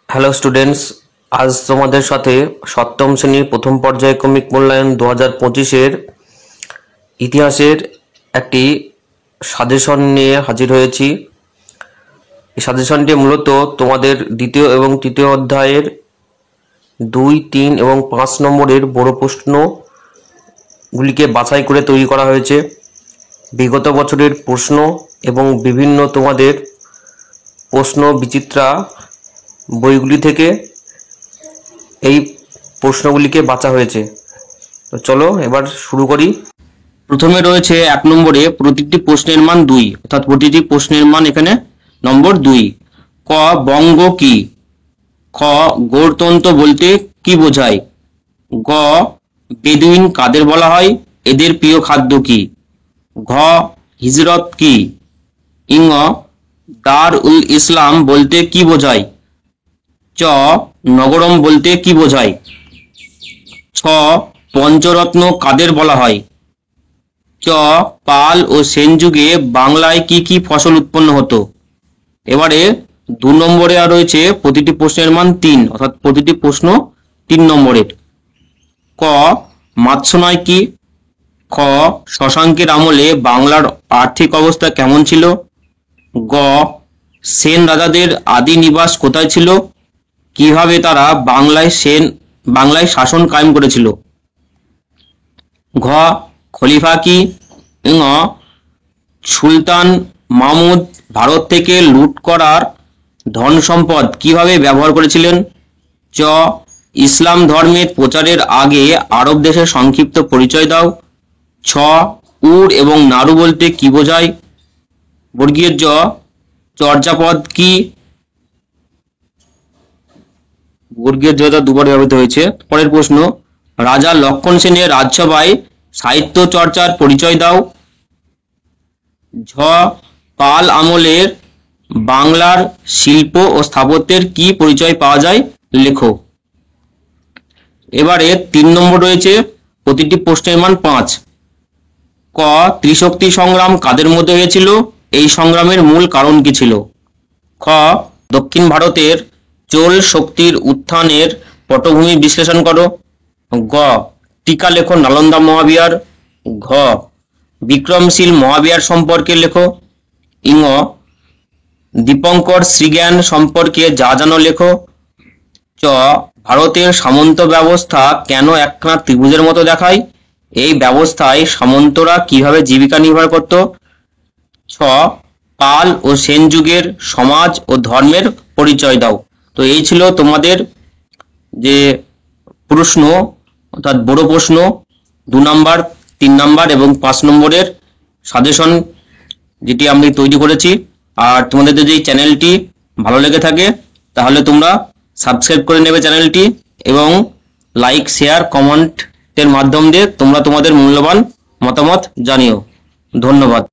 Hello students, আজ তোমাদের সাথে সপ্তম শ্রেণীর প্রথম পর্যায়ক্রমিক মূল্যায়ন 2025-এর ইতিহাসের একটি সাজেশন নিয়ে হাজির হয়েছি। এই সাজেশনটি মূলত তোমাদের দ্বিতীয় এবং তৃতীয় অধ্যায়ের 2, 3 এবং 5 নম্বরের বড় প্রশ্নগুলিকে বাছাই করে তৈরি করা হয়েছে। বিগত বছরের প্রশ্ন এবং বিভিন্ন তোমাদের প্রশ্ন বিচিত্রা বইগুলি থেকে এই প্রশ্নগুলিকে বাছা হয়েছে। তো চলো এবার শুরু করি। প্রথমে রয়েছে 1 নম্বরে প্রতিটি প্রশ্নের মান 2, অর্থাৎ প্রতিটি প্রশ্নের মান এখানে নম্বর 2। ক, বঙ্গ কি? খ, গণতন্ত্র বলতে কি বোঝায়? গ, বেদুইন কাদের বলা হয়? এদের প্রিয় খাদ্য কি? ঘ, হিজরত কি? ইঙ, দার উল ইসলাম বলতে কি বোঝায়? চ, নগরম বলতে কি বোঝায়? ছ, পঞ্চরত্ন কাদের বলা হয়? চ, পাল ও সেন যুগে বাংলায় কি কি ফসল উৎপন্ন হতো? এবারে 2 নম্বরে আর রয়েছে প্রতিটি প্রশ্নের মান 3, অর্থাৎ প্রতিটি প্রশ্ন 3 নম্বরের। ক, মাৎস্যনয় কি? খ, শশাঙ্কের আমলে বাংলার আর্থিক অবস্থা কেমন ছিল? গ, সেন রাজাদের আদি নিবাস কোথায় ছিল? কিভাবে তারা বাংলায় শাসন কায়েম করেছিল? ঘ, খলিফা কি? ঙ, সুলতান মাহমুদ ভারত থেকে লুট করার ধন সম্পদ কিভাবে ব্যবহার করেছিলেন? চ, ইসলাম ধর্মের প্রচারের আগে আরব দেশের সংক্ষিপ্ত পরিচয় দাও। ছ, উর এবং নাড়ু বলতে কি বোঝায়? বর্গীয় জ, চর্যাপদ কি? বর্গীয় জটা দুবার ব্যবহৃত হয়েছে। পরের প্রশ্ন, রাজা লক্ষণ সেনের রাজসভায় সাহিত্য চর্চার পরিচয় দাও। ঝ, পাল আমলের বাংলার শিল্প ও স্থাপত্যের কি পরিচয় পাওয়া যায়? লেখো। এবারে 3 নম্বর রয়েছে প্রতিটি প্রশ্নের মান 5। ক, ত্রিশক্তি সংগ্রাম কাদের মধ্যে হয়েছিল? এই সংগ্রামের মূল কারণ কি ছিল? খ, দক্ষিণ ভারতের চোল শক্তির উত্থানের পটভূমি বিশ্লেষণ করো। গ, টিকা লেখো নালন্দা মহাবিহার। ঘ, বিক্রমশীল মহাবিহার সম্পর্কে লেখো। ইঙ, দীপঙ্কর শ্রীজ্ঞান সম্পর্কে যা জানো লেখো। চ, ভারতের সামন্ত ব্যবস্থা কেন একখানা ত্রিভুজের মতো দেখায়? এই ব্যবস্থায় সামন্তরা কিভাবে জীবিকা নির্বাহ করত? ছ, পাল ও সেন যুগের সমাজ ও ধর্মের পরিচয় দাও। তো এই ছিল তোমাদের যে প্রশ্ন, অর্থাৎ বড় প্রশ্ন 2 নম্বর, 3 নম্বর এবং 5 নম্বরের সাজেশন, যেটি আমি তৈরি করেছি। আর তোমাদের যদি এই চ্যানেলটি ভালো লেগে থাকে তাহলে তোমরা সাবস্ক্রাইব করে নেবে চ্যানেলটি, এবং লাইক, শেয়ার, কমেন্টের মাধ্যম দিয়ে তোমরা তোমাদের মূল্যবান মতামত জানিও। ধন্যবাদ।